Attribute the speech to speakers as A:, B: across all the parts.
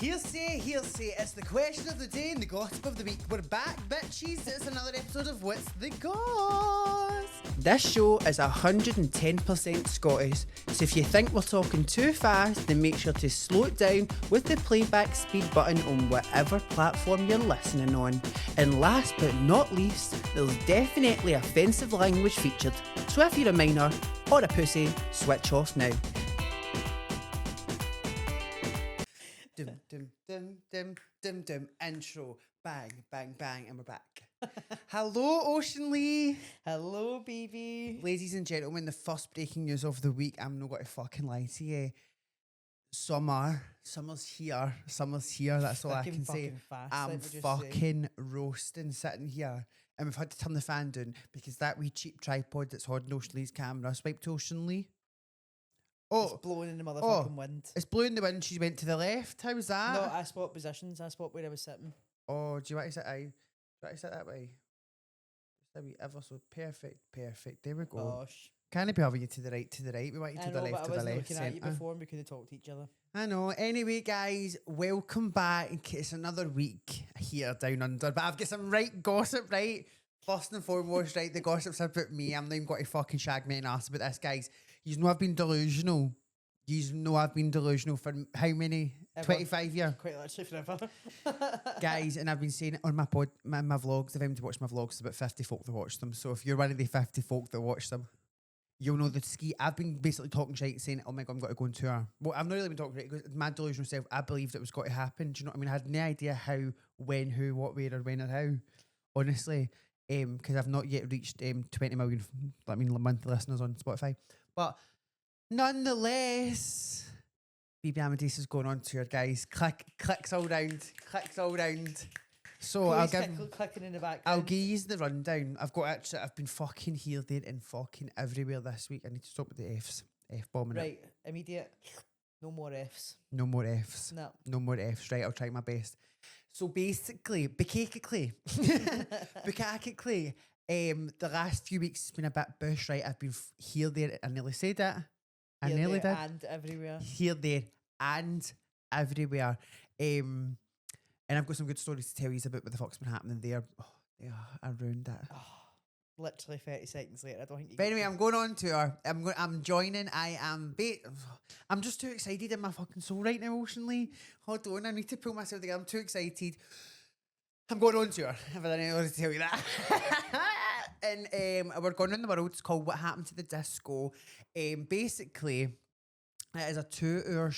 A: Hearsay, it's the question of the day and the gossip of the week. We're back, bitches. It's another episode of What's the Goss? This show is 110% Scottish, so if you think we're talking too fast, then make sure to slow it down with the playback speed button on whatever platform you're listening on. And last but not least, there's definitely offensive language featured, so if you're a minor or a pussy, switch off now. Dum, intro, bang, bang, bang, and we're back. Hello, Ocean Lee.
B: Hello, baby.
A: Ladies and gentlemen, the first breaking news of the week. I'm not going to fucking lie to you. Summer's here. That's all I can say. I'm fucking roasting sitting here. And we've had to turn the fan down because that wee cheap tripod that's holding Ocean Lee's camera swiped to Ocean Lee.
B: It's blowing in the motherfucking wind.
A: It's blowing the wind. She went to the left. How was that?
B: No, I swapped positions. I swapped where I was sitting.
A: Oh, do you want to sit? Do you want to sit that way? Just a wee ever so perfect. There we go.
B: Gosh.
A: Can I be having you to the right? We want you to the left, to the left.
B: I wasn't looking at you before and we could have talked to each other.
A: I know. Anyway, guys, welcome back. It's another week here down under, but I've got some right gossip, right? First and foremost, right, the gossip's about me. I'm not even going to fucking shag me and ask about this, guys. You know I've been delusional. For how many?
B: Ever.
A: 25 years?
B: Quite literally forever.
A: Guys, and I've been saying it on my vlogs. If anyone to watch my vlogs, there's about 50 folk that watch them. So if you're one of the 50 folk that watch them, you'll know the ski. I've been basically talking shit, saying, oh my God, I'm going to go on tour. Well, I've not really been talking shit because my delusional self, I believed it was going to happen. Do you know what I mean? I had no idea how, when, who, what, where, or when, or how. Honestly. Because I've not yet reached 20 million monthly listeners on Spotify. But nonetheless, BB Amadeus is going on tour, guys. Clicks all round. So I'll give
B: clicking in the back.
A: I'll give you the rundown. I've been fucking here, there, and fucking everywhere this week. I need to stop with the Fs. F-bombing.
B: Right, immediate. No more Fs.
A: No more Fs. No more Fs. Right, I'll try my best. So basically, Bukakically, the last few weeks has been a bit bush, right? I've been here, there, I nearly said it. I nearly did.
B: And everywhere.
A: Here, there, and everywhere. And I've got some good stories to tell you about what the fuck's been happening there. Oh, yeah, around that.
B: Oh, literally 30 seconds later. I don't think you.
A: But anyway, I'm going on tour. I'm joining. I'm just too excited in my fucking soul right now, Ocean Lee. Hold on, I need to pull myself together. I'm too excited. I'm going on tour. If I didn't know to tell you that. And we're going around the world. It's called What Happened to the Disco. Basically, it is a 2-hour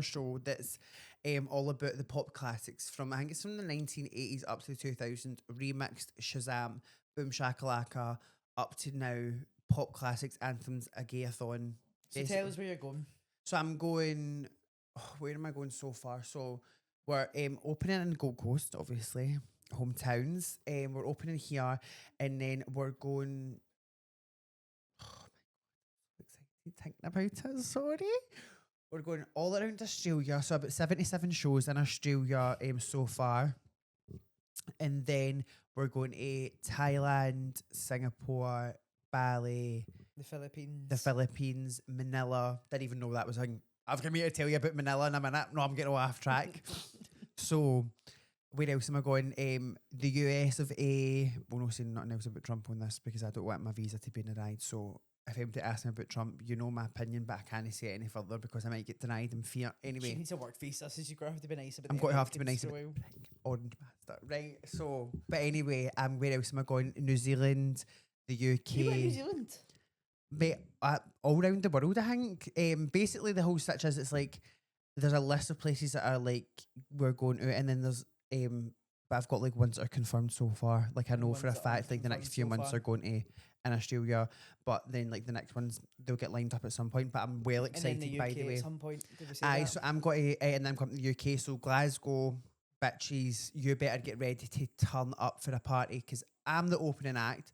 A: show that's all about the pop classics from, I think it's from the 1980s up to the 2000s, remixed Shazam, Boom Shakalaka, up to now, pop classics, anthems, a gayathon.
B: So tell us where you're going.
A: So I'm going, where am I going so far? So we're opening in Gold Coast, obviously, hometowns. We're opening here, and then we're going, oh my God, I'm so excited thinking about it, sorry. We're going all around Australia, so about 77 shows in Australia so far. And then we're going to Thailand, Singapore, Bali, the Philippines, Manila. Didn't even know that was a thing. I've come here to tell you about Manila in a minute. No, I'm getting off track. So, where else am I going? The US of A. Well, no, saying nothing else about Trump on this because I don't want my visa to be denied. So, if I'm to ask me about Trump, you know my opinion, but I can't say it any further because I might get denied in fear. Anyway.
B: She needs a work visa, so you're going to have to be nice about it.
A: I'm going to have to be nice about it. Orange bastard. Right, so, but anyway, where else am I going? New Zealand, the UK.
B: You went to New Zealand?
A: Mate, all around the world, I think. Basically, the whole stitch is it's like, there's a list of places that are like, we're going to, and then there's, but I've got like ones that are confirmed so far. Like I know for a fact, like the next few months are going to in Australia, but then like the next ones they'll get lined up at some point. But I'm well excited.
B: And then the UK
A: by the way,
B: at some point. Did we say that?
A: So I'm going to, and then I'm coming to the UK. So Glasgow, bitches, you better get ready to turn up for a party because I'm the opening act.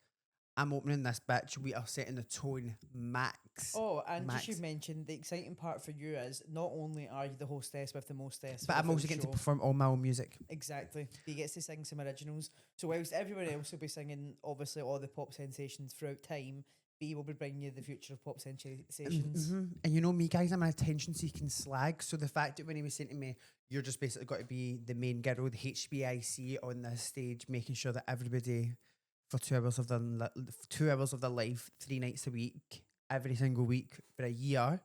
A: I'm opening this bitch. We are setting the tone max.
B: Oh, and
A: max.
B: you should mention the exciting part for you is not only are you the hostess with the mostess,
A: but I'm also getting to perform all my own music.
B: Exactly. He gets to sing some originals. So whilst everyone else will be singing obviously all the pop sensations throughout time, B will be bringing you the future of pop sensations.
A: And you know me, guys, I'm an attention-seeking slag. So the fact that when he was saying to me, "You're just basically got to be the main girl, the HBIC on this stage, making sure that everybody for 2 hours of their 2 hours of their life, 3 nights a week, every single week for a year,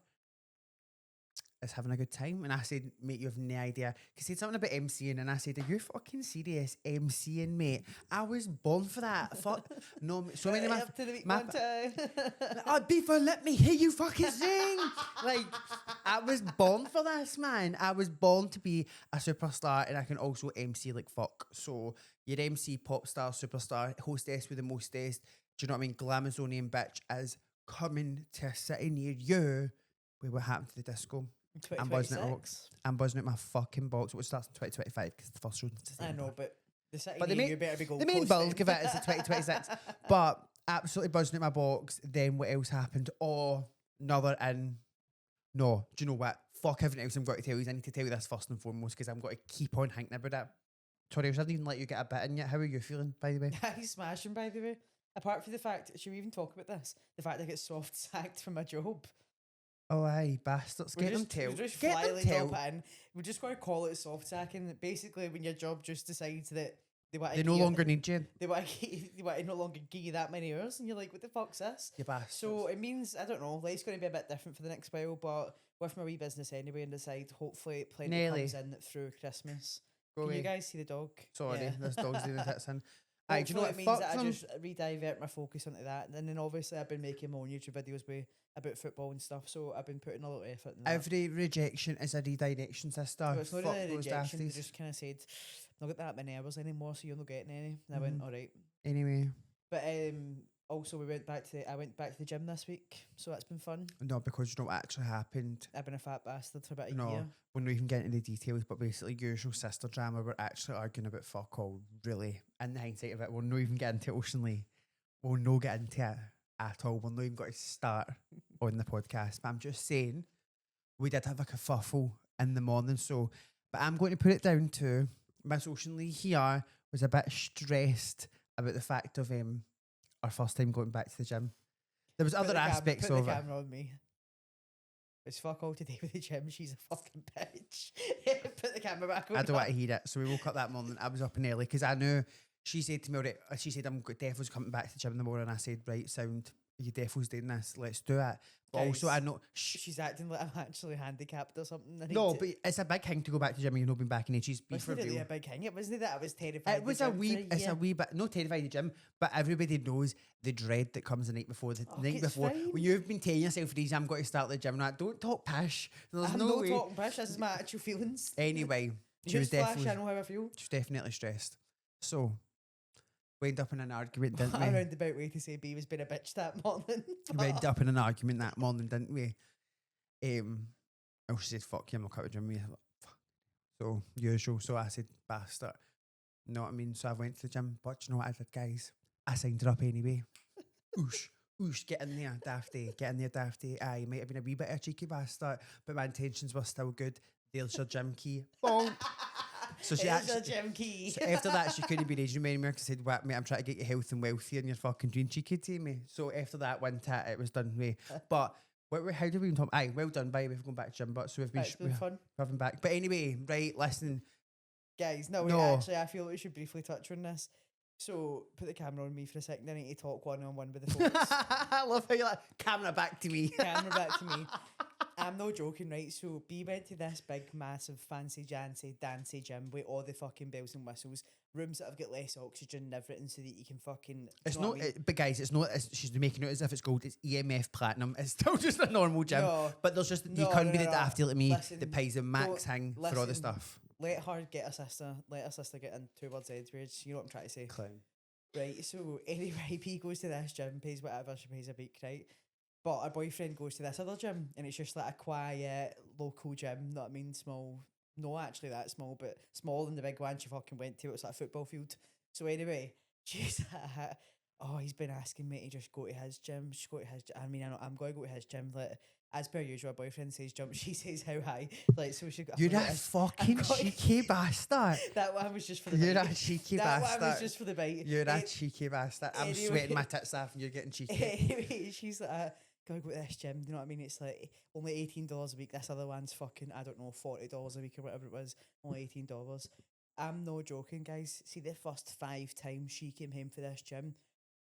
A: is having a good time." And I said, "Mate, you have no idea." He said something about MCing, and I said, "Are you fucking serious? MCing, mate? I was born for that." Fuck. No, so many of
B: Right up to the week
A: my
B: one time.
A: I'd be for let me hear you fucking sing. Like, I was born for this, man. I was born to be a superstar, and I can also MC like fuck. So your MC, pop star, superstar, hostess with the mostest. Do you know what I mean? Glamazonian bitch is coming to a city near you. Wait, what happened to the disco? I'm buzzing it out.
B: 2026.
A: I'm buzzing out my fucking box, which starts in 2025 because the first road's in
B: I
A: December.
B: know, but the city
A: But
B: near you better be Gold
A: The main
B: Coast
A: build
B: then.
A: give it is 2026. But absolutely buzzing at my box. Then what else happened? Oh, another in. No, do you know what? Fuck everything else I'm going to tell you. I need to tell you this first and foremost because I'm going to keep on thinking about it. Tori, I didn't even let you get a bit in yet. How are you feeling, by the way?
B: He's smashing, by the way. Apart from the fact, should we even talk about this? The fact I get soft sacked from my job.
A: Oh, aye, bastards. Get them tail.
B: We're just
A: Get them
B: flyly
A: tail.
B: drop in. We're just going to call it soft sacking. Basically, when your job just decides that they want
A: They no longer need you.
B: they want to no longer give you that many hours, and you're like, what the fuck's this?
A: You bastards.
B: So it means, I don't know, life's going to be a bit different for the next while, but with my wee business anyway, and decide hopefully plenty
A: Nearly.
B: comes in through Christmas.
A: Go
B: Can
A: away.
B: you guys see the dog?
A: Sorry,
B: Yeah.
A: this dog's doing the tits in. Aye, do you know
B: Hopefully
A: what?
B: it means
A: Fuck
B: that I
A: them.
B: just re-divert my focus onto that. And then obviously I've been making my own YouTube videos about football and stuff, so I've been putting a little effort in that.
A: Every rejection is a redirection, sister.
B: So it's not
A: Fuck
B: really a
A: those
B: rejection, they
A: dafties.
B: just kind of said, not got that many hours anymore, so you're not getting any. And I went,
A: Mhm.
B: alright.
A: Anyway,
B: But also I went back to the gym this week, so that's been fun.
A: no, because you know what actually happened.
B: I've been a fat bastard for about a
A: No,
B: year.
A: we're not even getting into the details, but basically, usual sister drama. We're actually arguing about fuck all, really. In the hindsight of it, we're not even getting to Ocean Lee. We'll not get into it at all. We're not even going to start on the podcast. But I'm just saying, we did have a kerfuffle in the morning. So, but I'm going to put it down to Miss Ocean Lee here was a bit stressed about the fact of our first time going back to the gym. There was other aspects
B: put
A: of
B: the
A: it.
B: camera on me. It's fuck all today with the gym. She's a fucking bitch. Put the camera back on.
A: I don't want to hear it. So we woke up that morning. I was up and early because I knew she said to me, already, she said, I'm definitely coming back to the gym in the morning. And I said, right, sound, you definitely doing this. Let's do it. But also,
B: Guys,
A: I know.
B: She's acting like I'm actually handicapped or something.
A: No, but it's a big thing to go back to the gym and you've not been back in ages. Be for
B: wasn't really
A: real.
B: a big thing. It wasn't that I was terrified.
A: It was
B: of
A: a
B: the gym
A: wee,
B: for
A: it's
B: year.
A: a wee bit, not terrified of the gym, but everybody knows the dread that comes the night before. The
B: Oh,
A: night
B: it's
A: before,
B: fine.
A: when you've been telling yourself, "These, I'm going to start the gym," and I don't talk pish. There's
B: I'm
A: no
B: not
A: way.
B: talking pish. This is my actual feelings.
A: Anyway, she was
B: Newsflash,
A: definitely,
B: I know how I feel.
A: she was definitely stressed. So we ended up in an argument, didn't
B: A
A: we?
B: roundabout way to say B was being a bitch that morning.
A: We ended up in an argument that morning, didn't we? Oh, she said, "Fuck you, I'm not coming to the gym." Yeah, fuck. So usual. So I said, "Bastard." Know what I mean? So I went to the gym, but you know what I did, guys? I signed her up anyway. Oosh, oosh, get in there, Dafty, get in there, Dafty. Aye, might have been a wee bit of a cheeky bastard, but my intentions were still good. There's your gym key. Boom. So she
B: There's
A: actually,
B: a gym key.
A: so after that, she couldn't be raging me anymore because I said, "What, mate, I'm trying to get you health and wealthy and you're fucking doing cheeky to me." So after that one tat, it was done with. But how did we even talk? Aye, well done, bye. We've gone back to gym, but so we've been,
B: It's been fun.
A: having back. But anyway, right, listen.
B: Guys, no,
A: No.
B: actually, I feel like we should briefly touch on this. So, put the camera on me for a second. I need to talk one-on-one with the folks.
A: I love how you're like, camera back to me.
B: Camera back to me. I'm no joking, right? So, B went to this big, massive, fancy, dancy gym with all the fucking bells and whistles, rooms that have got less oxygen and everything so that you can fucking...
A: It's
B: you know
A: not,
B: what I mean?
A: but guys, it's not. She's making it as if it's gold. It's EMF platinum. It's still just a normal gym.
B: No.
A: But there's just you
B: No,
A: couldn't
B: no,
A: be
B: no,
A: the
B: no.
A: daft like me
B: Listen,
A: that pays the max
B: don't-
A: hang for all the
B: listen.
A: stuff.
B: Let her get her sister. Let her sister get in 2 words edgeways. You know what I'm trying to say?
A: Clown.
B: Right, so anyway, P goes to this gym, pays whatever she pays a week, right? But her boyfriend goes to this other gym, and it's just like a quiet, local gym, know what I mean? Small, no, actually that small, but smaller than the big one she fucking went to. It's like a football field. So anyway, she's like, oh, he's been asking me to just go to his gym. Just go to his gym. I mean, I'm going to go to his gym. Like, as per usual, my boyfriend says jump, she says how high. Like, so she got.
A: You're a fucking cheeky bastard.
B: That one was just for the
A: You're
B: bite.
A: a cheeky
B: That
A: bastard.
B: one was just for the bite.
A: You're a cheeky bastard. I'm
B: anyway-
A: sweating my tits off and you're getting cheeky.
B: Anyway, she's like, gotta go to this gym. You know what I mean? It's like only $18 a week. This other one's fucking, I don't know, $40 a week or whatever it was. Only $18. I'm no joking, guys. See, the first 5 times she came home for this gym,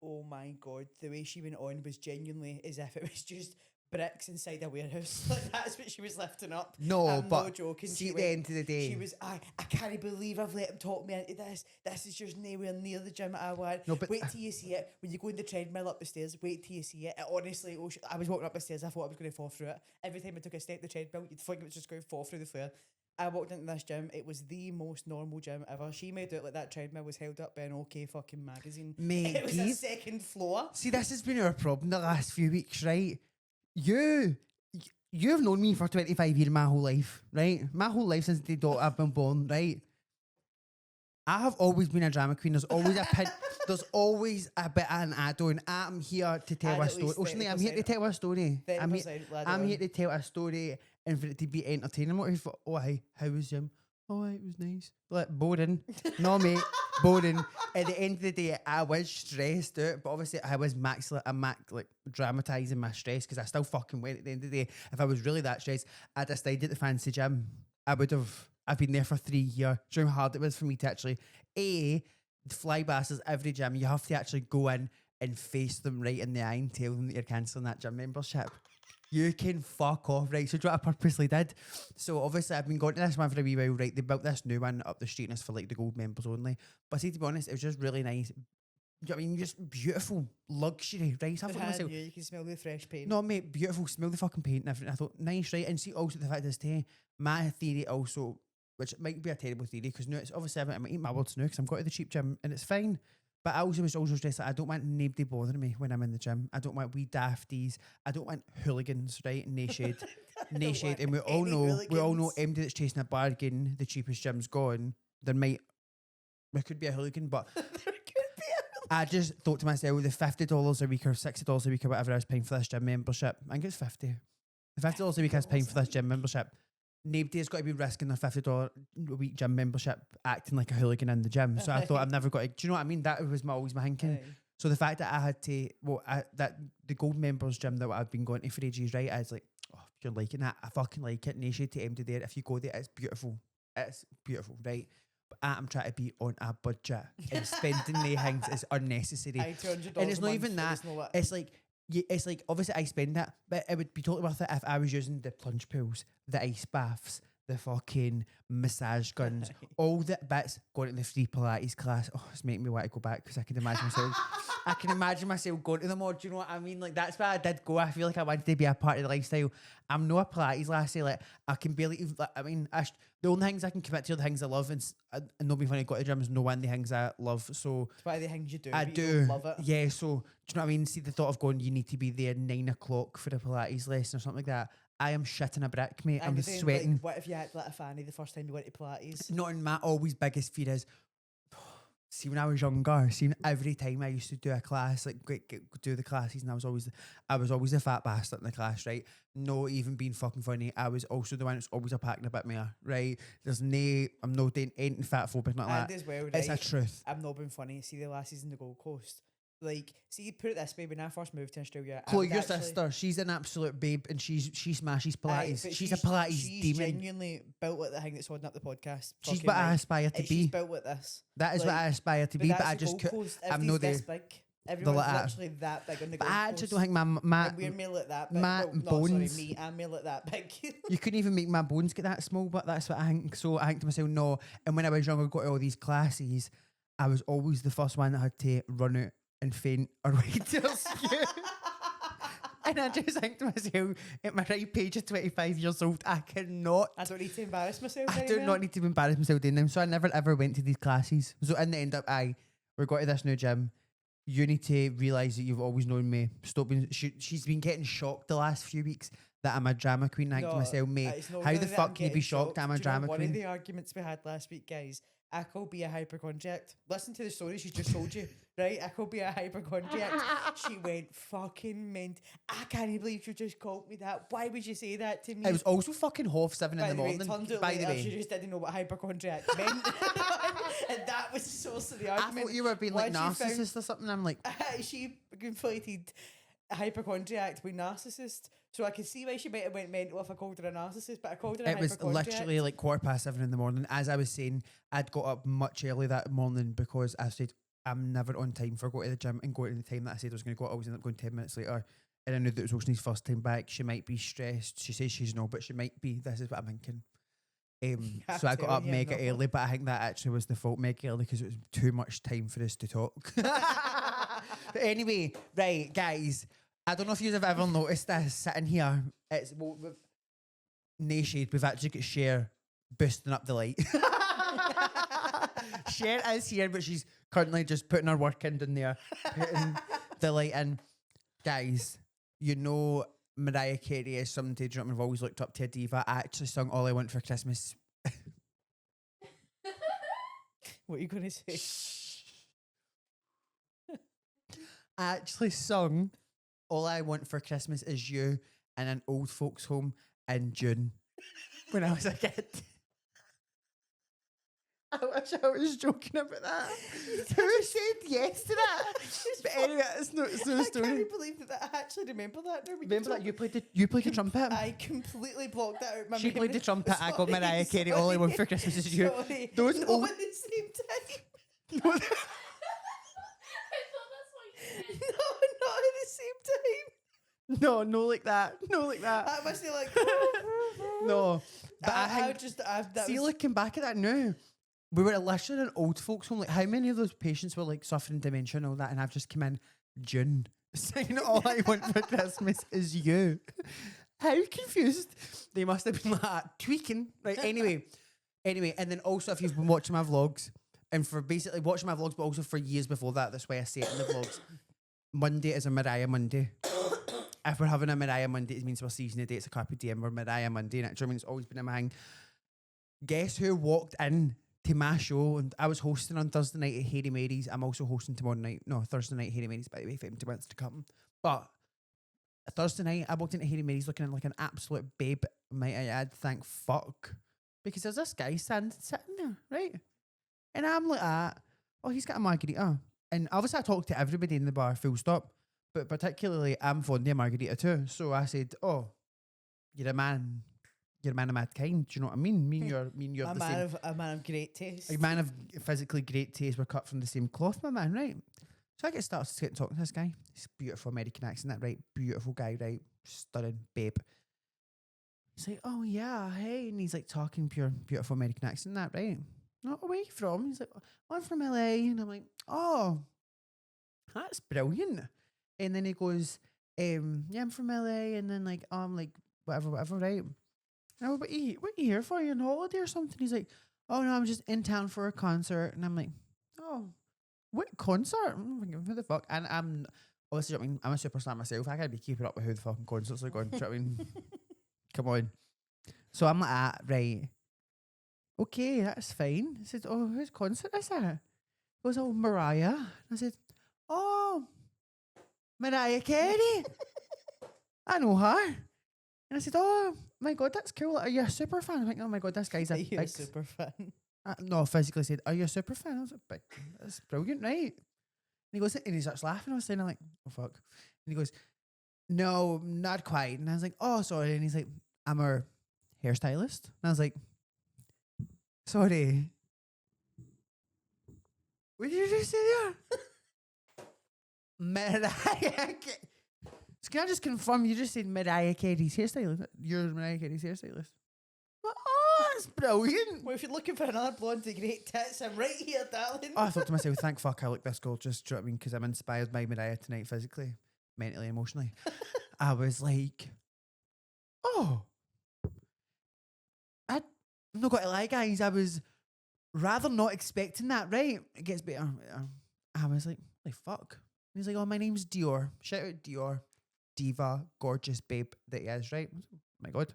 B: oh my god, the way she went on was genuinely as if it was just bricks inside a warehouse. Like, that's what she was lifting up.
A: No,
B: I'm
A: but
B: no joking.
A: see, at the end of the day,
B: She was, I can't believe I've let him talk me into this. This is just nowhere near the gym I want.
A: No, but
B: wait till you see it. When you go in the treadmill up the stairs, wait till you see it. Honestly, I was walking up the stairs, I thought I was going to fall through it. Every time I took a step the treadmill, you'd think it was just going to fall through the floor. I walked into this gym, it was the most normal gym ever. She made it like that treadmill was held up by an OK fucking magazine.
A: Mate,
B: It was a second floor.
A: see, this has been our problem the last few weeks, right? You've known me for 25 years, my whole life, right? My whole life since the day I've been born, right? I have always been a drama queen. There's always there's always a bit of an add-on. I'm here to tell
B: And
A: a
B: at
A: story.
B: least
A: Oceanly, I'm here to tell a story.
B: 30%
A: I'm here to tell a story and for it to be entertaining. What if, oh, hi, how was gym? Oh, it was nice. Like, boring. No, mate, boring. At the end of the day, I was stressed out, but obviously I was like dramatising my stress because I still fucking went at the end of the day. If I was really that stressed, I decided to fancy gym. I've been there for 3 years. Do you know how hard it was for me to actually, fly passes every gym. You have to actually go in and face them right in the eye and tell them that you're cancelling that gym membership. You can fuck off, right? So do you know what I purposely did? So obviously I've been going to this one for a wee while, right? They built this new one up the street and it's for like the gold members only. But see, to be honest, it was just really nice. Do you know what I mean? Just beautiful luxury, right? So I thought to myself,
B: You can smell the fresh paint.
A: no, mate, beautiful. Smell the fucking paint and everything. I thought, nice, right? And see, also the fact is, my theory also, which might be a terrible theory, because now it's obviously I'm eating my words now because I'm going to the cheap gym and it's fine. But I was also stressed that I don't want nobody bothering me when I'm in the gym. I don't want wee dafties. I don't want hooligans, right? Nashade. Nashade. And we all know anybody that's chasing a bargain, the cheapest gym's gone. There could be a hooligan, but I just thought to myself, the $50 a week or $60 a week or whatever I was paying for this gym membership, I think it's 50. The $50 a week I was paying for this gym membership, nobody has got to be risking their $50 a week gym membership acting like a hooligan in the gym. So I thought I'm never got to, do you know what I mean? That was always my thinking.
B: Aye.
A: So the fact that I had to, that the gold members gym that I've been going to for ages, right? I was like, oh, if you're liking that, I fucking like it. Nation to empty there. If you go there, it's beautiful. It's beautiful, right? But I'm trying to be on a budget and spending the things is unnecessary.
B: Aye, $200
A: And it's
B: a
A: not
B: month,
A: even
B: but
A: that.
B: it's not what-
A: It's like obviously I spend that, but it would be totally worth it if I was using the plunge pools, the ice baths, the fucking massage guns, all the bits, going to the free Pilates class. Oh, it's making me want to go back because I can imagine myself. I can imagine myself going to them all. Do you know what I mean? Like that's why I did go. I feel like I wanted to be a part of the lifestyle. I'm not a Pilates lassie. Like I can barely. Like, I mean, the only things I can commit to are the things I love, and not being funny. Go to the gym is no one of the things I love. So
B: It's one of the things you do.
A: I
B: but you
A: do
B: don't love it.
A: Yeah. So do you know what I mean? See the thought of going, you need to be there 9 o'clock for a Pilates lesson or something like that. I am shitting a brick, mate. I'm
B: And then,
A: sweating.
B: Like, what if you act like a fanny the first time you went to Pilates?
A: Not in my always biggest fear is, see when I was younger, seeing every time I used to do a class, like do the classes, and I was always a fat bastard in the class, right? No, even being fucking funny, I was also the one that's always a packing a bit more, right? I'm not doing anything fat phobic, not
B: And
A: that.
B: as well, right,
A: It's a truth.
B: I'm not being funny. See the lasses in the Gold Coast. Like, see, put it this way: when I first moved to Australia, I
A: Chloe,
B: would
A: your
B: actually-
A: sister, she's an absolute babe, and she smashes
B: Aye,
A: Pilates.
B: but
A: she's a Pilates
B: she's
A: demon.
B: genuinely built like the thing that's holding up the podcast.
A: She's
B: fucking
A: what I
B: right.
A: aspire to
B: And
A: be.
B: She's built with this.
A: That is what
B: like,
A: I aspire to be, but
B: that's
A: I
B: the
A: just
B: Gold
A: could.
B: Coast.
A: I'm
B: Everybody's
A: not there.
B: this big. Everyone's
A: like that.
B: literally that big on the
A: But
B: Gold
A: I
B: Coast.
A: actually don't think my
B: And we're me like that big.
A: my
B: Well, no,
A: bones-
B: sorry, me. I'm me like that big.
A: you couldn't even make my bones get that small, but that's what I think. So I think to myself, no. And when I was younger, got to all these classes, I was always the first one that had to run out and faint or wait till skew. And I just think to myself, at my right page of 25 years old, I cannot.
B: I don't need to embarrass myself.
A: I do
B: anymore.
A: not need to embarrass myself doing them. So I never ever went to these classes. So in the end up, we're going to this new gym. You need to realise that you've always known me. Stop being. She's been getting shocked the last few weeks that I'm a drama queen. I think to
B: No,
A: myself, mate,
B: it's not
A: how
B: really
A: the
B: that I'm
A: fuck can you be
B: getting
A: shocked that I'm a
B: Do you know
A: drama
B: one of
A: queen?
B: the arguments we had last week, guys? I could be a hypochondriac. Listen to the story she just told you, right? I could be a hypochondriac. She went fucking mint. I can't believe you just called me that. Why would you say that to me?
A: It was also fucking 7:30 in
B: By
A: the
B: the way, it
A: morning.
B: turned out
A: By the
B: later she
A: way,
B: just didn't know what hypochondriac meant. And that was the source of the
A: I
B: argument.
A: thought you were being like
B: Once you found-
A: narcissist or something. I'm like,
B: she conflated hypochondriac with narcissist. So I can see why she might have went mental if I called her a narcissist, but I called her a
A: it was
B: hypochondriac.
A: literally like 7:15 in the morning. As I was saying, I'd got up much early that morning because I said I'm never on time for going to the gym and going to the time that I said I was going to go. I always end up going 10 minutes later. And I knew that it was Oceanie's first time back. She might be stressed. She says she's no, but she might be. This is what I'm thinking. So I got up mega early, but I think that actually was the fault mega early because it was too much time for us to talk. But anyway, right, guys, I don't know if you've ever noticed this sitting here. It's nay shade, we've actually got Cher boosting up the light. Cher is here, but she's currently just putting her work in down there, putting the light in. Guys, you know Mariah Carey is somebody, do you know what I've always looked up to a diva. I actually sung All I Want for Christmas.
B: What are you going to say?
A: I actually sung All I Want for Christmas Is You in an old folks home in June when I was a kid. I wish I was joking about that. Who said yes to that? But anyway, it's no
B: I
A: story.
B: can't believe that I actually remember that now.
A: Remember that you played the trumpet?
B: I completely blocked that out of my
A: She played the
B: memory.
A: trumpet. I got
B: Sorry,
A: Mariah Carey. All I Want for Christmas Is You.
B: Sorry.
A: Those
B: not
A: old-
B: at the same time.
A: No,
C: I thought that's what you said.
B: No, not at the same time.
A: no, like that. No, like that.
B: I must be like,
A: No. But
B: I
A: think,
B: just, that
A: see,
B: was,
A: looking back at that now, we were literally in an old folks home. Like, how many of those patients were like suffering dementia and all that? And I've just come in June saying all I want for Christmas is you. How confused they must have been, like tweaking. Right. Anyway, and then also if you've been watching my vlogs, and for basically watching my vlogs, but also for years before that, that's why I say it in the vlogs. Monday is a Mariah Monday. If we're having a Mariah Monday, it means we're season the day. It's a Carpe Diem. We're Mariah Monday. And I mean, it's always been in my hang. Guess who walked in to my show? And I was hosting on Thursday night at Hayley Mary's. I'm also hosting tomorrow night. No, Thursday night, Hayley Mary's, by the way, if anybody wants to come. But Thursday night, I walked into Hayley Mary's looking like an absolute babe, might I add, thank fuck. Because there's this guy sitting there, right? And I'm like, oh, he's got a margarita. And obviously I talked to everybody in the bar, full stop. But particularly, I'm fond of a margarita too. So I said, oh, you're a man of mad kind. Do you know what I mean? You're
B: a
A: the
B: man
A: same.
B: of a man of great taste.
A: A man of physically great taste. We're cut from the same cloth, my man, right? So I get started to talking to this guy. He's beautiful American accent, that right? Beautiful guy, right? Stunning, babe. He's like, oh yeah, hey. And he's like talking pure, beautiful American accent, that right? Not where are you from? He's like, oh, I'm from LA. And I'm like, oh, that's brilliant. And then he goes, yeah, I'm from LA. And then like, I'm like, whatever, right? And I go, what are you here for? You on holiday or something? He's like, oh no, I'm just in town for a concert. And I'm like, oh, what concert? I'm thinking, who the fuck? And I'm obviously, I mean, I'm a superstar myself. I gotta be keeping up with who the fucking concerts are going. Do you know what I mean? Come on. So I'm like, right. Okay, that's fine. I said, oh, whose concert is that? He goes, oh, Mariah. And I said, oh, Mariah Carey. I know her. And I said, oh, my God, that's cool. Are you a super fan? I'm like, oh my God, this guy's a
B: You're a
A: big...
B: super fan.
A: No, physically said, are you a super fan? I was like, that's brilliant, right? And he goes, and he starts laughing. I was saying, I'm like, oh, fuck. And he goes, no, not quite. And I was like, oh, sorry. And he's like, I'm her hairstylist. And I was like, sorry. What did you just say there? Mariah Carey. So can I just confirm you just said Mariah Carey's hairstylist? You're Mariah Carey's hairstylist. Oh, that's brilliant.
B: Well, if you're looking for another blonde with great tits, I'm right here, darling.
A: Oh, I thought to myself, thank fuck I look this gorgeous. Do you know what I mean? Because I'm inspired by Mariah tonight physically, mentally, emotionally. I was like, oh. I'm not going to lie, guys. I was rather not expecting that, right? It gets better. I was like, fuck. And he's like, oh, my name's Dior. Shout out Dior. diva, gorgeous babe that he is, right? Oh my God.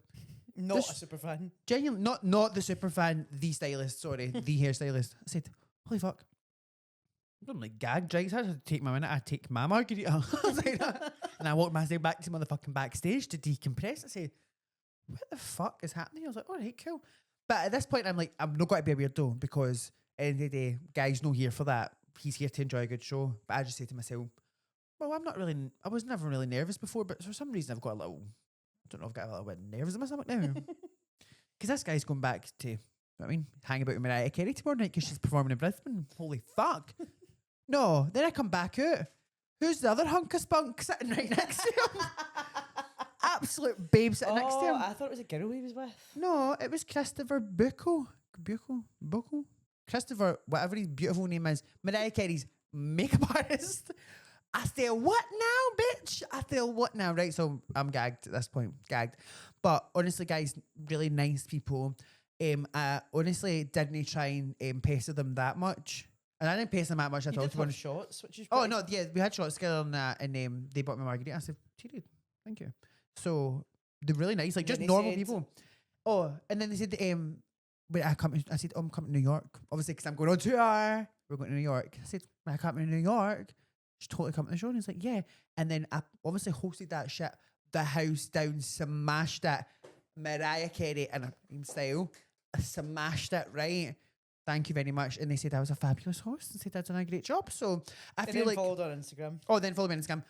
B: Not
A: This-
B: a super fan.
A: Genuinely, not the super fan, the stylist, sorry, the hairstylist. I said, holy fuck. I'm like gagged, right? So I had to take my minute. I take my margarita. I was like that. And I walked myself back to motherfucking backstage to decompress. I said, what the fuck is happening? I was like, all right, cool. But at this point, I'm like, I'm not going to be a weirdo because at the end of the day, guy's not here for that. He's here to enjoy a good show. But I just say to myself, well, I was never really nervous before, but for some reason I've got a little, I don't know, I've got a little bit of nerves in my stomach now. Because this guy's going back to, you know what I mean, hang about with Mariah Carey tomorrow night because she's performing in Brisbane. Holy fuck. No, then I come back out. Who's the other hunk of spunk sitting right next to him? Absolute babe sitting next to him.
B: I thought it was a girl he was with.
A: No, it was Christopher Buckle. Christopher, whatever his beautiful name is, Mariah Carey's makeup artist. I feel what now, bitch? I feel what now? Right, so I'm gagged at this point, gagged. But honestly, guys, really nice people. I honestly didn't try and pester them that much. And I didn't pester them that much at
B: You
A: all.
B: did
A: To be
B: have
A: honest.
B: shots, which is
A: Oh,
B: pretty-
A: no, yeah, we had shots together on that, and they bought me margarita. I said, cheated, thank you. So they're really nice, like
B: And
A: just
B: then they
A: normal
B: said-
A: people. Oh, and then they said, wait, I said, oh, I'm coming to New York, obviously, because I'm going on tour. We're going to New York. I said, when I come to New York, she's totally come to the show. And he's like, yeah. And then I obviously hosted that shit, the house down, smashed it, Mariah Carey in style, I smashed it, right? Thank you very much. And they said I was a fabulous host and said I'd done a great job. So I
B: And
A: feel
B: then
A: like,
B: followed on Instagram.
A: oh, then follow me on Instagram.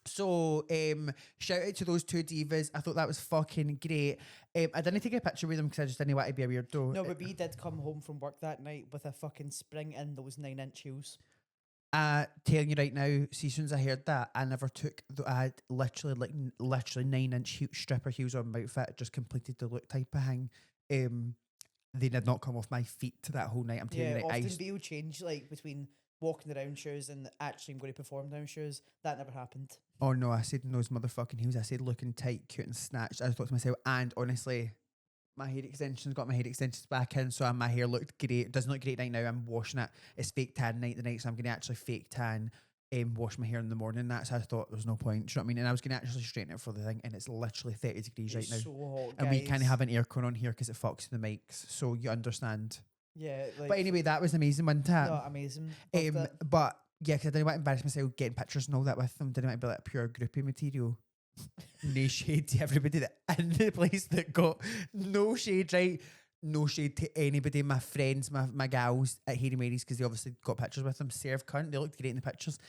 A: So shout out to those two divas. I thought that was fucking great. I didn't take a picture with them because I just didn't want to be a weirdo.
B: No, but B did come home from work that night with a fucking spring in those 9-inch heels.
A: Telling you right now, see, as soon as I heard that, I never took. I had literally 9-inch stripper heels on my outfit. Just completed the look type of thing. They did not come off my feet to that whole night. I'm telling
B: Yeah,
A: you, right,
B: often B will change like between walking around shoes and actually I'm going to perform down shoes. That never happened.
A: oh no, I said in those motherfucking heels. I said looking tight, cute, and snatched. I thought to myself, and honestly, my hair extensions got my hair extensions back in, so my hair looked great. It doesn't look great right now. I'm washing it. It's fake tan night the night, so I'm going to actually fake tan. Wash my hair in the morning. That's how I thought there was no point. Do you know what I mean? And I was going to actually straighten it for the thing, and it's literally 30 degrees right
B: It's
A: now.
B: so hot,
A: And we
B: guys.
A: kind of have an aircon on here because it fucks the mics, so you understand.
B: Yeah, like,
A: But anyway, that was amazing, wasn't it?
B: no, amazing. Loved it.
A: But yeah, because I didn't want to embarrass myself getting pictures and all that with them. Didn't want to be like pure groupie material. No shade to everybody that in the place that got no shade, right? No shade to anybody, my friends, my gals at Hayley Mary's, because they obviously got pictures with them. Serve cunt, they looked great in the pictures.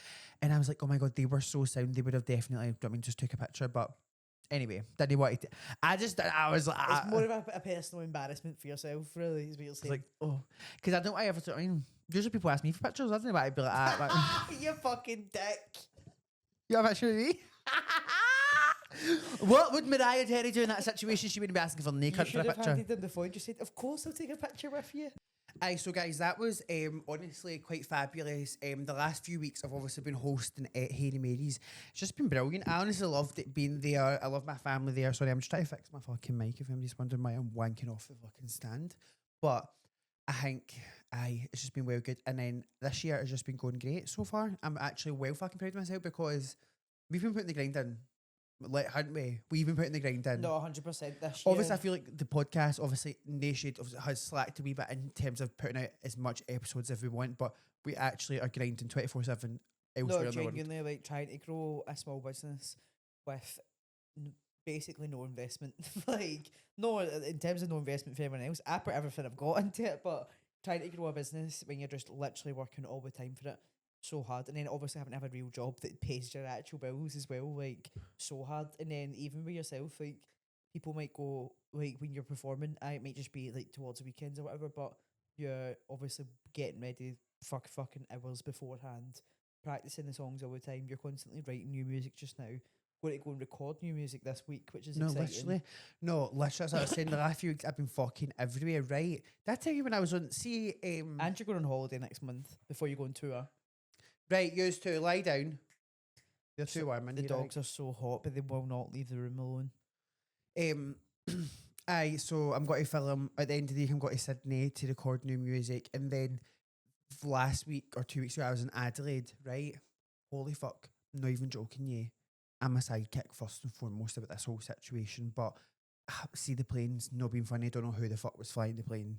A: And I was like, oh my God, they were so sound. They would have definitely, I mean, just took a picture. But anyway, didn't want to. I was like,
B: It's more of a personal embarrassment for yourself, really, is what you're
A: it's
B: saying.
A: like, oh, because I don't want to ever, I mean, usually people ask me for pictures. I don't know why I'd be like,
B: You fucking dick.
A: you have a picture of me? What would Mariah Carey do in that situation? She wouldn't be asking for
B: You
A: naked for a
B: should have
A: picture.
B: handed them the phone. Just said, "Of course, I'll take a picture with you."
A: Aye, so guys, that was honestly quite fabulous. The last few weeks I've obviously been hosting at Hayley Mary's. It's just been brilliant. I honestly loved it being there. I love my family there. Sorry, I'm just trying to fix my fucking mic if anybody's wondering why I'm wanking off the fucking stand. But I think it's just been well good. And then this year has just been going great so far. I'm actually well fucking proud of myself because we've been putting the grind in. Like, hadn't we? We've been putting the grind in.
B: No, 100% this year.
A: Obviously, I feel like the podcast, obviously, Nation has slacked a wee bit in terms of putting out as much episodes as we want, but we actually are grinding 24/7 elsewhere
B: no,
A: in the world.
B: genuinely, like trying to grow a small business with basically no investment. Like, no, in terms of no investment for anyone else. I put everything I've got into it, but trying to grow a business when you're just literally working all the time for it, so hard. And then obviously having to have a real job that pays your actual bills as well, like, so hard. And then even with yourself, like, people might go, like, when you're performing, it might just be like towards the weekends or whatever, but you're obviously getting ready fucking hours beforehand, practicing the songs all the time. You're constantly writing new music just now. Going to go and record new music this week, which is exciting.
A: Literally, as I was saying, the last few weeks I've been fucking everywhere, right? Did I tell you when I was on,
B: And you're going on holiday next month before you go on tour.
A: right, used to lie down. You're too warm,
B: The dogs are so hot, but they will not leave the room alone.
A: Aye, so I'm going to film at the end of the week. I'm going to Sydney to record new music, and then last week or 2 weeks ago I was in Adelaide. Right, holy fuck, not even joking you, I'm a sidekick first and foremost about this whole situation, but see the planes, not being funny, don't know who the fuck was flying the plane,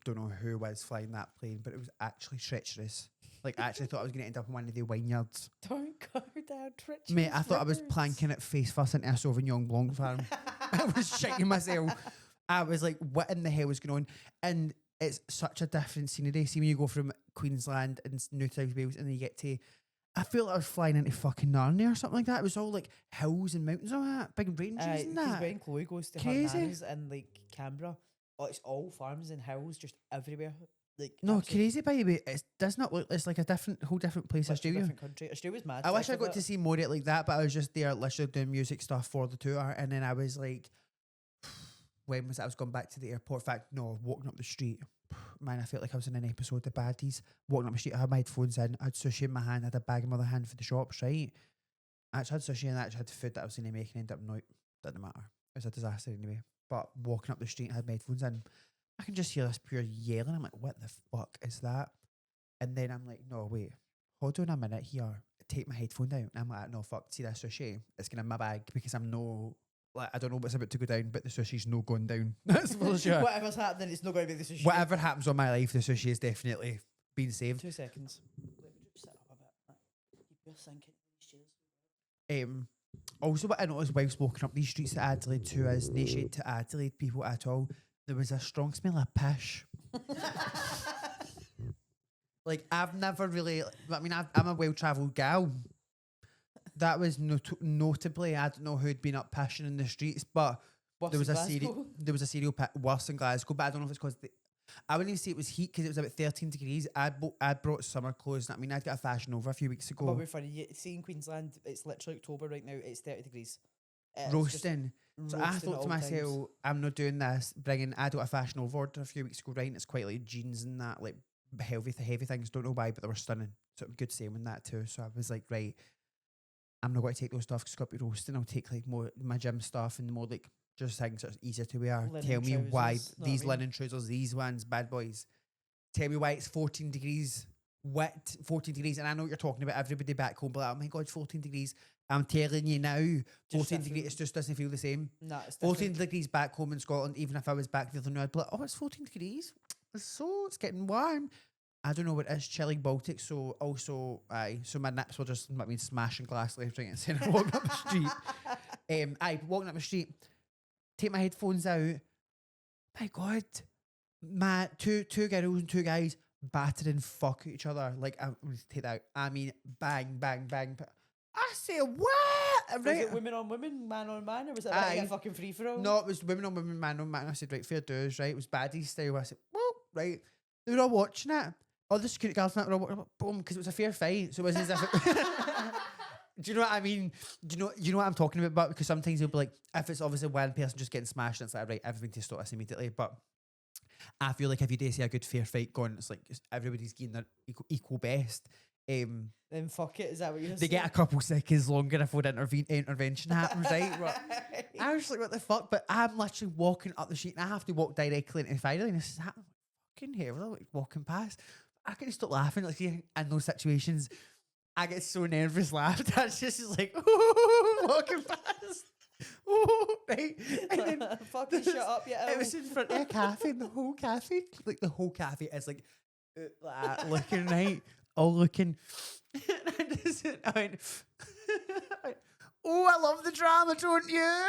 A: don't know who was flying that plane, but it was actually treacherous. Like, I actually thought I was going to end up in one of the vineyards.
B: Don't go down treacherous.
A: Mate, I thought I was
B: roads.
A: planking it face first into a Sauvignon Blanc farm. I was shitting myself. I was like, what in the hell is going on? And it's such a different scenery. See, when you go from Queensland and New South Wales and then you get to, I feel like I was flying into fucking Narnia or something like that. It was all like hills and mountains, all that, big ranges and
B: Because
A: that.
B: when Chloe goes to
A: Crazy.
B: her nan's in like Canberra, it's all farms and hills just everywhere. Like
A: No,
B: absolute-
A: crazy, baby. It does not look, it's like a whole different place,
B: literally
A: Australia.
B: different country. Australia's mad.
A: I wish
B: sick
A: I
B: of
A: got
B: it.
A: to see more of it like that, but I was just there literally doing music stuff for the tour. And then I was like, when was it? I was going back to the airport. In fact, no, walking up the street. Man, I felt like I was in an episode of Baddies. Walking up the street, I had my headphones in, I had sushi in my hand, I had a bag in my other hand for the shops, right? I actually had sushi and I actually had food that I was going to make and end up not, didn't matter. It was a disaster anyway. But walking up the street, I had my headphones in. I can just hear this pure yelling. I'm like, what the fuck is that? And then I'm like, no, wait, hold on a minute here. Take my headphone down. And I'm like, no, fuck, see that sushi? It's going in my bag because I'm no, like, I don't know what's about to go down, but the sushi's no going down. That's for sure.
B: Whatever's happening, it's not going to be the sushi.
A: Whatever happens on my life, the sushi is definitely being saved.
B: 2 seconds. Let me just sit up a bit. You're sinking these chairs.
A: Also, what I noticed whilst walking up these streets of Adelaide too is no shade to Adelaide people at all. There was a strong smell of pish. Like, I've never really, I mean, I'm a well-travelled gal. That was notably, I don't know who'd been up pishing in the streets, but
B: Worse
A: there was
B: than
A: a
B: Glasgow.
A: serial worse in Glasgow, but I don't know if it's because I wouldn't even say it was heat because it was about 13 degrees. I'd brought summer clothes. I mean, I'd got a fashion over a few weeks
B: But
A: ago.
B: we're funny. You see in Queensland, it's literally October right now. It's 30 degrees. It's just
A: Roasting. So I
B: roasting at
A: thought to
B: all
A: myself,
B: times.
A: I'm not doing this. I got a fashion over a few weeks ago, right? And it's quite like jeans and that, like heavy things. Don't know why, but they were stunning. So good sailing with that too. So I was like, right, I'm not going to take those stuff because it's got to be roasting. I'll take like more my gym stuff and more like just things that's easier to wear.
B: Linen
A: Tell me why
B: trousers, know what
A: these
B: I mean?
A: linen trousers, these ones, bad boys. Tell me why it's 14 degrees wet, 14 degrees. And I know what you're talking about. Everybody back home, but like, oh my God, 14 degrees. I'm telling you now, 14
B: different.
A: degrees, it just doesn't feel the same.
B: Nah, it's
A: 14
B: different.
A: degrees back home in Scotland, even if I was back the other night, I'd be like, oh, it's 14 degrees. It's getting warm. I don't know what it is, chilly Baltic. So also, so my nips were just, I mean, smashing glass left, right, and centre walking up the street. Walking up the street, take my headphones out. My God, my two girls and two guys battering fuck each other. Like, I'm going to take that out. I mean, bang, bang, bang. I say, what?
B: Was
A: Right?
B: it women on women, man on man, or was it like
A: Aye.
B: a fucking free for all?
A: No, it was women on women, man on man. I said, right, fair dues, right? It was baddie style. I said, well, right. They were all watching it. All the security guards were all watching it. Boom, because it was a fair fight. So it wasn't as if it do you know what I mean? Do you know what I'm talking about? Because sometimes you'll be like, if it's obviously one person just getting smashed, it's like, right, everything to stop us immediately. But I feel like if you do see a good fair fight going, it's like everybody's getting their equal best.
B: Then fuck it. Is that what you're
A: They
B: saying?
A: get a couple seconds longer before the intervention happens, right? I was like, what the fuck? But I'm literally walking up the street and I have to walk directly into the fire lane. This is happening. Fucking hell, like walking past. I couldn't stop laughing. Like, in those situations, I get so nervous laughing. That's just like, walking past. Right? And then
B: Fucking shut up, yeah.
A: it was in front of a cafe, and the whole cafe is like that, looking right, all looking. And I went, oh, I love the drama, don't you?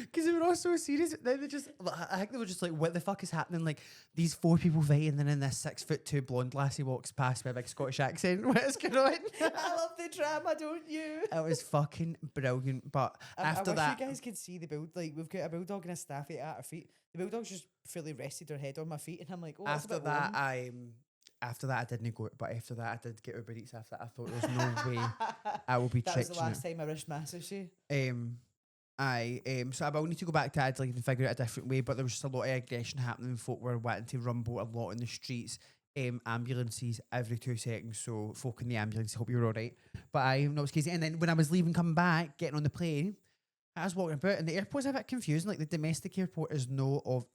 A: Because they were all so serious. Then I think they were just like, what the fuck is happening? Like, these four people fighting, and then this 6'2" blonde lassie walks past with a big Scottish accent. What is going on?
B: I love the drama, don't you?
A: It was fucking brilliant. But after
B: I wish
A: that,
B: you guys could see the build. Like, we've got a bulldog and a staffy at our feet. The bulldog's just fully rested her head on my feet, and I'm like, oh, that's a
A: after
B: bit
A: that,
B: warm.
A: after that, I didn't go. But after that, I did get Uber Eats. After that, I thought there's no way I will be
B: That was the
A: tricked.
B: last time I rushed massive she.
A: So I will need to go back to Adelaide and figure out a different way, but there was just a lot of aggression happening. Folk were wanting to rumble a lot in the streets. Ambulances every 2 seconds, so folk in the ambulance, hope you're all right. But I know it's crazy. And then when I was leaving, coming back, getting on the plane, I was walking about, and the airport's a bit confusing. Like, the domestic airport is no of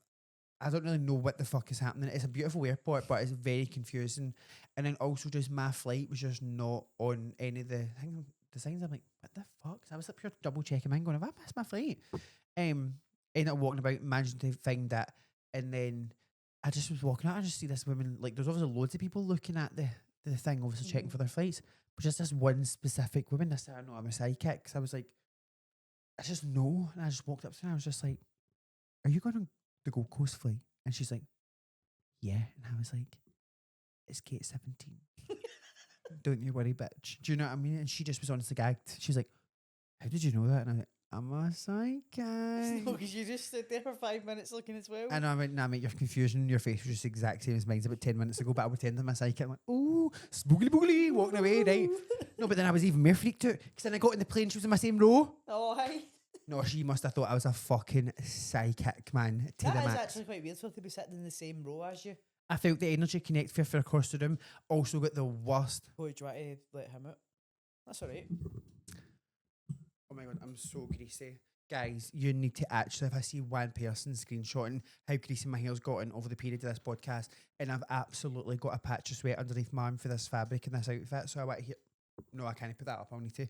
A: I don't really know what the fuck is happening. It's a beautiful airport, but it's very confusing. And then also just my flight was just not on any of the signs. I'm like, what the fuck? So I was up here double checking mine, going, have I missed my flight? Ended up walking about, managing to find that, and then I just was walking out. I just see this woman. Like, there's obviously loads of people looking at the thing, obviously checking for their flights, but just this one specific woman. I said, I know I'm a sidekick. So I was like, I just know, and I just walked up to her. And I was just like, are you going on the Gold Coast flight? And she's like, yeah. And I was like, it's Gate 17. Don't you worry, bitch. Do you know what I mean? And she just was honestly gagged. She's like, how did you know that? And I was like, I'm a sidekick.
B: No, because you just stood there for 5 minutes looking as well.
A: And I went, nah, mate, your confusion, your face was just the exact same as mine's about 10 minutes ago, but I pretended I'm a psychic. I'm like, oh, spoogly boogly, walking away, right? No, but then I was even more freaked out, because then I got in the plane, she was in my same row.
B: Oh, hi.
A: No, she must have thought I was a fucking psychic, man, to the
B: That is
A: max.
B: actually quite weird for her to be sitting in the same row as you.
A: I felt the energy connect for across the room. Also got the worst.
B: Oh, do you want to let him out? That's alright.
A: Oh my God, I'm so greasy. Guys, you need to actually, if I see one person screenshotting how greasy my hair's gotten over the period of this podcast, and I've absolutely got a patch of sweat underneath my arm for this fabric and this outfit, so I want to hear. No, I can't put that up. I'll need to.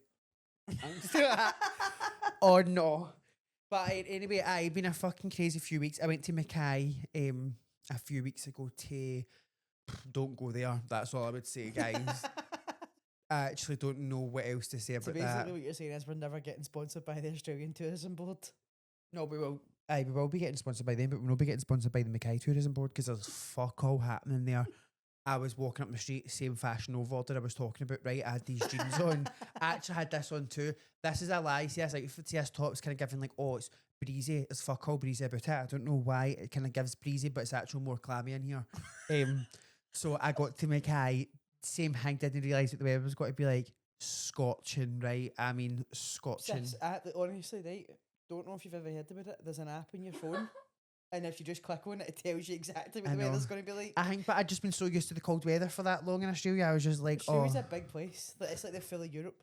A: Oh no. But anyway, I've been a fucking crazy few weeks. I went to Mackay a few weeks ago to. Don't go there. That's all I would say, guys. I actually don't know what else to say
B: So
A: about
B: basically
A: that.
B: what you're saying is we're never getting sponsored by the Australian Tourism Board.
A: No, we will. We will be getting sponsored by them, but we will be getting sponsored by the Mackay Tourism Board, because there's fuck all happening there. I was walking up the street, same Fashion Nova order I was talking about, right? I had these jeans on. I actually had this on too. This is a lie. See, this top's kind of giving like, oh, it's breezy. It's fuck all breezy about it. I don't know why it kind of gives breezy, but it's actually more clammy in here. So I got to Mackay. Same thing, didn't realise that the weather was going to be like scorching, right? I mean, scorching.
B: Honestly, right? Don't know if you've ever heard about it. There's an app on your phone, and if you just click on it, it tells you exactly what the weather's going to be like.
A: I think, but I'd just been so used to the cold weather for that long in Australia. I was just like,
B: Australia's a big place. It's like the full of Europe.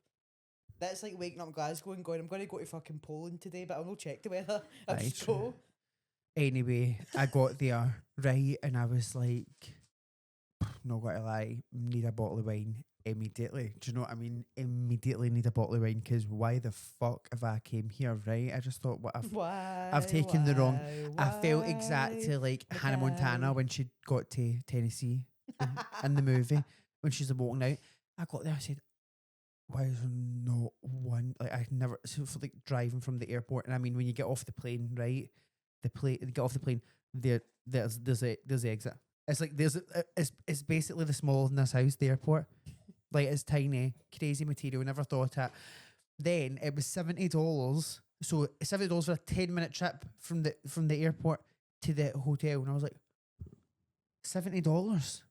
B: That's like waking up in Glasgow and going, I'm going to go to fucking Poland today, but I'll not check the weather. I'll
A: Right,
B: just go.
A: Anyway, I got there, right, and I was like, not gonna lie, need a bottle of wine immediately. Do you know what I mean? Immediately need a bottle of wine, because why the fuck have I came here, right? I just thought, what I've taken the wrong. I felt exactly like Hannah Montana when she got to Tennessee in the movie, when she's walking out. I got there, I said, why is there not one? Like, I never, so for like driving from the airport, and I mean, when you get off the plane, right? You get off the plane, there's the exit. It's like it's basically the smallest in this house, the airport. Like, it's tiny, crazy material. Never thought it. Then it was $70. So $70 for a 10-minute trip from the airport to the hotel, and I was like, $70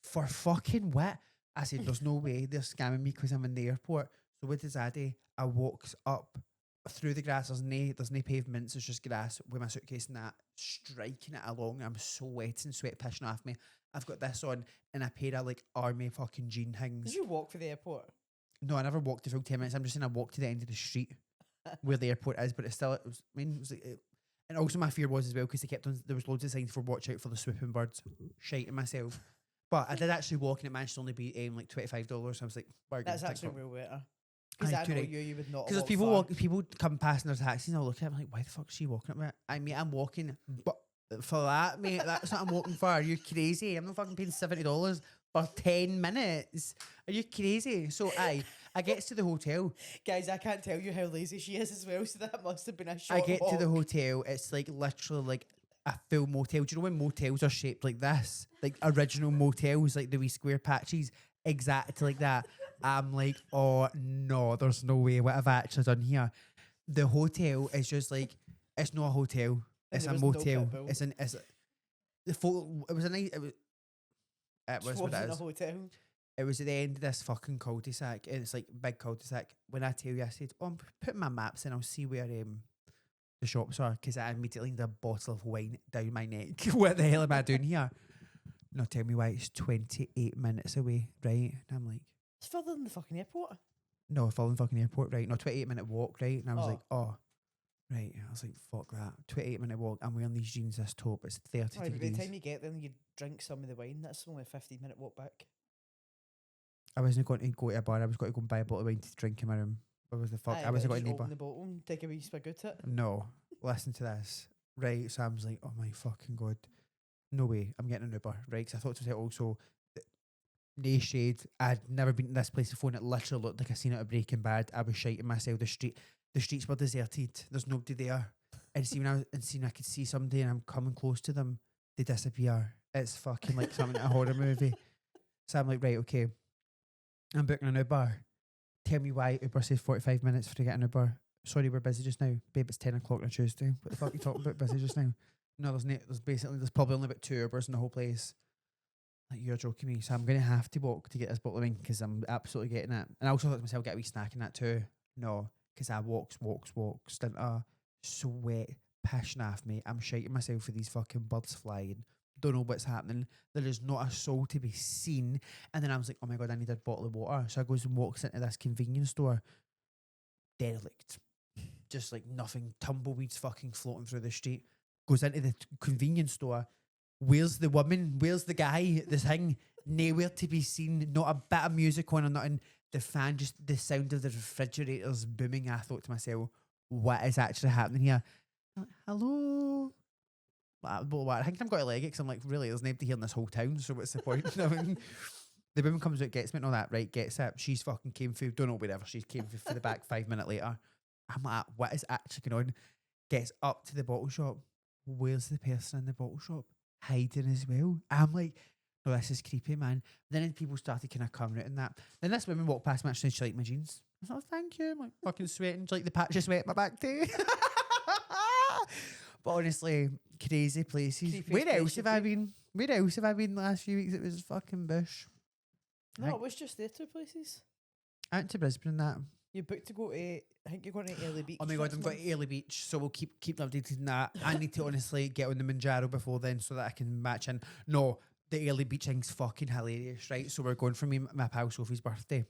A: for fucking what? I said, there's no way they're scamming me because I'm in the airport. So what does I do? I walks up through the grass. There's no pavements. It's just grass with my suitcase and that, striking it along. I'm so wet and sweat pissing off me. I've got this on and a pair of like army fucking jean things.
B: Did you walk for the airport?
A: No, I never walked the full 10 minutes. I'm just saying I walked to the end of the street where the airport is, but it's still, and also my fear was as well, because they kept on, there was loads of signs for watch out for the swooping birds, shiting myself. But I did actually walk, and it managed to only be like $25. So I was like,
B: that's actually real better. Because I know you would not.
A: Because people come past in their taxis, and I'll look at them like, why the fuck is she walking up there? I mean, I'm walking, but for that, mate, that's what I'm walking for. Are you crazy? I'm not fucking paying $70 for 10 minutes. Are you crazy? So I get to the hotel.
B: Guys, I can't tell you how lazy she is as well, so that must have been a short
A: I get
B: walk.
A: to the hotel. It's like literally like a full motel. Do you know when motels are shaped like this? Like original motels, like the wee square patches, exactly like that. I'm like, oh no, there's no way what I've actually done here. The hotel is just like, it's not a hotel. It's a motel.
B: No,
A: the photo. It was a nice. It was what it
B: wasn't
A: is.
B: a hotel.
A: It was at the end of this fucking cul-de-sac, and it's like big cul-de-sac. When I tell you, I said, "Oh, I'm putting my maps in. I'll see where the shops are," because I immediately need a bottle of wine down my neck. What the hell am I doing here? No, tell me why it's 28 minutes away, right? And I'm like,
B: It's further than the fucking airport.
A: no, following fucking airport, right? No, 28-minute walk, right? And I was like, oh. Right. I was like, fuck that. 28-minute walk. I'm wearing these jeans, this top. It's 30
B: Aye, but by the
A: degrees.
B: time you get there and you drink some of the wine, that's only a 15-minute walk back.
A: I wasn't going to go to a bar. I was going to go and buy a bottle of wine to drink in my room. What was the fuck?
B: Aye,
A: I wasn't
B: but
A: going to
B: just
A: need
B: open the bottle and take a wee spig out it.
A: No. Listen to this. Right. So I was like, oh my fucking God. No way. I'm getting an Uber. Right. Because I thought to myself also, nay shade. I'd never been to this place before and it literally looked like I seen it at Breaking Bad. I was shiting myself. The streets were deserted. There's nobody there. And see when I could see somebody and I'm coming close to them, they disappear. It's fucking like something in a horror movie. So I'm like, right, okay. I'm booking an Uber. Tell me why Uber says 45 minutes for to get an Uber. Sorry, we're busy just now. Babe, it's 10 o'clock on a Tuesday. What the fuck are you talking about busy just now? No, there's probably only about 2 Ubers in the whole place. Like, you're joking me. So I'm going to have to walk to get this bottle of wine because I'm absolutely getting it. And I also thought to myself, get a wee snack in that too. No, because I walks, didn't I? Sweat, pissing off me. I'm shiting myself for these fucking birds flying. Don't know what's happening. There is not a soul to be seen. And then I was like, oh my God, I need a bottle of water. So I goes and walks into this convenience store. Derelict. Just like nothing. Tumbleweeds fucking floating through the street. Goes into the convenience store. Where's the woman? Where's the guy? The thing. Nowhere to be seen. Not a bit of music on or nothing. The fan, just the sound of the refrigerators booming. I thought to myself, what is actually happening here? I'm like, hello? I think I've got to leg it because I'm like, really, there's nobody here in this whole town, so what's the point? I mean, the woman comes out, gets me and all that, right, gets it. She's fucking came through, don't know whatever, she's came through for the back 5 minutes later. I'm like, what is actually going on? Gets up to the bottle shop. Where's the person in the bottle shop? Hiding as well. I'm like, no, this is creepy, man. Then people started kind of coming out and that. Then this woman walked past me and she liked my jeans. I was like, oh, thank you. I'm like fucking sweating. Do you like the patch of sweat in my back too? But honestly, crazy places.
B: Creepy
A: Where else
B: place
A: have
B: you've
A: I been? Where else have I been the last few weeks? It was fucking bush.
B: No, it was just there 2 places.
A: I went to Brisbane and that.
B: You booked to go to, I think you're going to Early Beach.
A: Oh my God,
B: next
A: I'm going
B: month.
A: to Early Beach, so we'll keep updated on that. I need to honestly get on the Manjaro before then so that I can match in. No, the Early Beach thing's fucking hilarious, right? So we're going for my pal Sophie's birthday.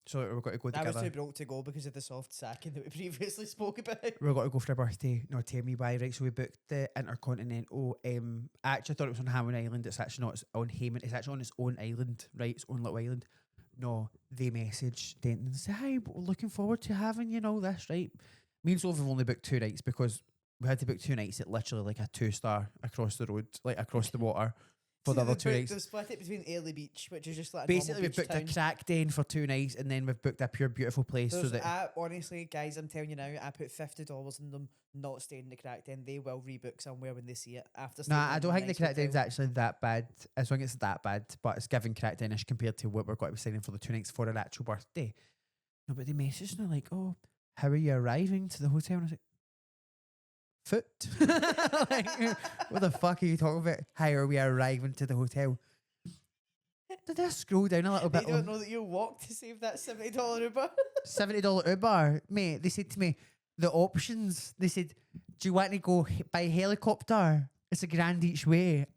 A: So we're going to go
B: I was
A: together.
B: too broke to go because of the soft sacking that we previously spoke about.
A: We're going to go for her birthday. No, tell me why, right? So we booked the Intercontinental. I actually thought it was on Hammond Island. It's actually not. It's on Hayman. It's actually on its own island, right? Its own little island. No, they messaged Denton and said, hi, we're looking forward to having you and all this, right? Me and Sophie have only booked 2 nights because we had to book 2 nights at literally like a 2-star across the road, like across the water for the other 2 nights.
B: They've split it between Early Beach, which is just like a
A: Basically, we've
B: normal beach
A: booked
B: town.
A: a crack den for 2 nights and then we've booked a pure beautiful place. So that
B: I, honestly, guys, I'm telling you now, I put $50 in them not staying in the crack den. They will rebook somewhere when they see it after staying
A: Nah, I
B: in
A: don't
B: a
A: think the
B: nice
A: crack den's
B: hotel.
A: actually that bad. As long as it's that bad, but it's giving crack denish compared to what we're going to be signing for the 2 nights for our actual birthday. No, but they messaged and they're like, oh, how are you arriving to the hotel? And I was like, foot. Like, what the fuck are you talking about? How are we arriving to the hotel? Did I scroll down a little
B: They
A: bit?
B: don't know that you walk to save that $70 Uber.
A: $70 Uber, mate. They said to me, the options. They said, do you want to go by helicopter? It's £1,000 each way.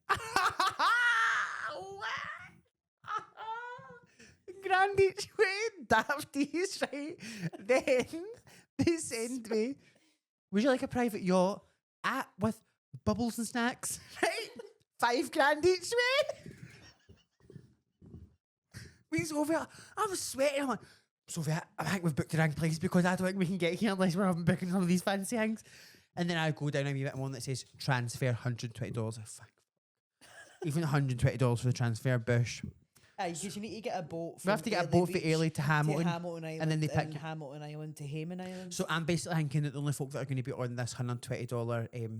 A: £1,000 each way, dafties, right? Then they send me, would you like a private yacht with bubbles and snacks? Right? £5,000 each way. Me and Sophie, I was sweating. I'm like, Sophie, I think we've booked the wrong place because I don't think we can get here unless we're having booking some of these fancy things. And then I go down a wee bit and one that says transfer $120. Like, fuck. Even $120 for the transfer, bush.
B: Aye, because you need to get a boat.
A: We have to get a boat for Ailey to Hamilton.
B: Island,
A: and then they pick
B: Hamilton Island to Hayman Island.
A: So I'm basically thinking that the only folk that are going to be on this $120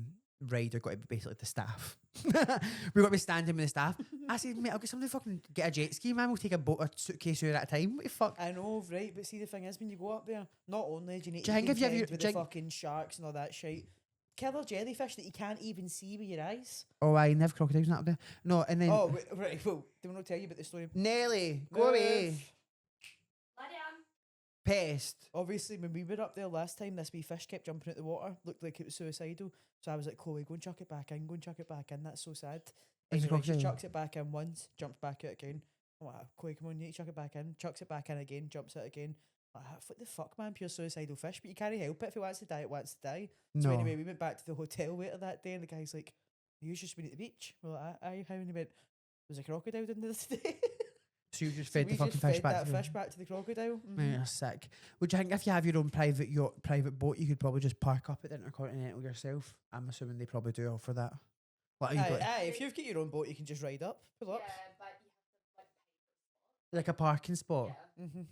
A: ride are going to be basically the staff. We've got to be standing with the staff. I said, mate, I'll get somebody fucking get a jet ski, man. We'll take a boat, a suitcase here at a time. What the fuck?
B: I know, right? But see, the thing is, when you go up there, not only do you need
A: Do
B: to
A: you think if you have
B: contend
A: your-
B: with
A: do
B: the
A: you think-
B: fucking sharks and all that shit, killer jellyfish that you can't even see with your eyes.
A: Oh, I never crocodiles not up there. No, and then
B: Oh, right. Well, do not tell you about the story.
A: Nelly, go away.
B: Move.
A: Pest.
B: Obviously, when we were up there last time, this wee fish kept jumping out the water. Looked like it was suicidal. So I was like, Chloe, go and chuck it back in. Go and chuck it back in. That's so sad.
A: Is it
B: Anyway, she
A: crocodile?
B: chucks it back in once, jumps back out again. I'm like, Chloe, come on, you need to chuck it back in. Chucks it back in again, jumps out again. What the fuck, man? Pure suicidal fish. But you can't help it. If it wants to die, it wants to die.
A: No.
B: So anyway, we went back to the hotel later that day, and the guy's like, "You just been at the beach?" We're like, "Aye, how?" And he went, "There's a crocodile down there today."
A: So you just
B: So
A: fed
B: we
A: the fucking
B: just
A: fish
B: fed
A: back
B: that
A: to the
B: fish back to the crocodile.
A: Man, you're sick. Would you think if you have your own private yacht, private boat, you could probably just park up at the Intercontinental yourself? I'm assuming they probably do offer that. Like, you'd be
B: Aye, if you've got your own boat, you can just ride up, pull up.
A: like a parking spot.
B: Mm-hmm.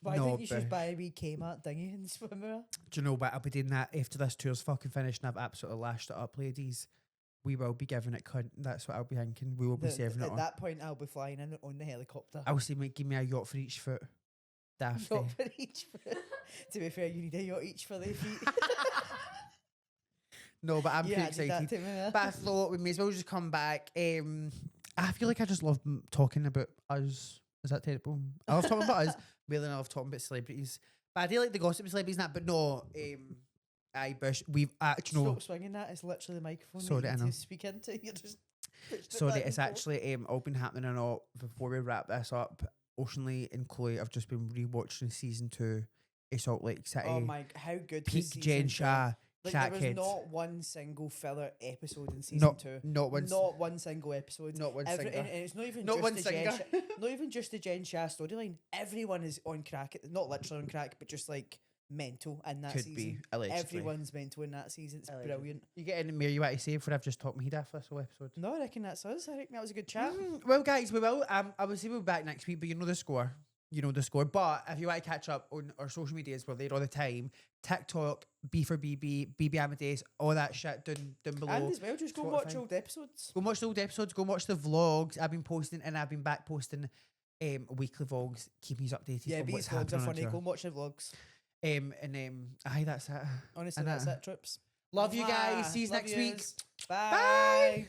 B: Why
A: No,
B: didn't you just
A: Bish.
B: buy a wee Kmart dinghy and swim with her?
A: Do you know what? I'll be doing that after this tour's fucking finished and I've absolutely lashed it up, ladies. We will be giving it cunt. That's what I'll be thinking. We will be serving it
B: At
A: on.
B: that point, I'll be flying in on the helicopter.
A: I will say, mate, give me a yacht for each foot. Daft.
B: Yacht for each foot. To be fair, you need a yacht each for their feet.
A: No, but I'm pretty
B: I did that
A: excited.
B: to me, yeah.
A: But I thought we may as well just come back. I feel like I just love talking about us. Is that terrible? I love talking about us. Really, I love talking about celebrities. But I do like the gossip of celebrities and that. But no, I wish we've actually
B: Stop swinging that. It's literally the microphone
A: Sorry,
B: that
A: I
B: you
A: know.
B: need to speak into. You're just pushing it
A: Sorry,
B: back
A: it's
B: and forth.
A: actually all been happening and all. Before we wrap this up, Ocean Lee and Chloe, I've just been rewatching season 2 of Salt Lake City.
B: Oh my, how good was
A: Peak
B: season
A: Jen
B: 2?
A: Shah,
B: Like, there was
A: crackheads.
B: not one single filler episode in season 2.
A: Not one.
B: Not one single episode.
A: Not one
B: And
A: singer.
B: it's not even
A: Not
B: just
A: one
B: the Jen
A: singer.
B: not even just the Jen Shah storyline. Everyone is on crack. Not literally on crack, but just like mental in that
A: Could
B: season.
A: be, allegedly.
B: Everyone's mental in that season. It's
A: Allegedly.
B: brilliant.
A: You get any more you want to say before I've just talked my head off this whole episode?
B: No, I reckon that's us. I reckon that was a good chat.
A: Well, guys, we will. I will say we'll be back next week, but you know the score. You know the score. But if you want to catch up on our social medias, we're there all the time. TikTok, B for BB, BB Amadeus, all that shit down below.
B: And as well, just go and watch
A: Spotify.
B: old episodes.
A: Go and watch the old episodes. Go and watch the vlogs I've been posting, and I've been back posting weekly vlogs, keeping you updated
B: Yeah,
A: on what's
B: these vlogs
A: happening
B: are
A: on
B: funny.
A: tour.
B: Go and watch the vlogs.
A: Aye, that's it.
B: Honestly,
A: And
B: that's
A: that.
B: it, trips.
A: Love you guys.
B: Mwah.
A: See you
B: Love
A: next week.
B: yous. Bye.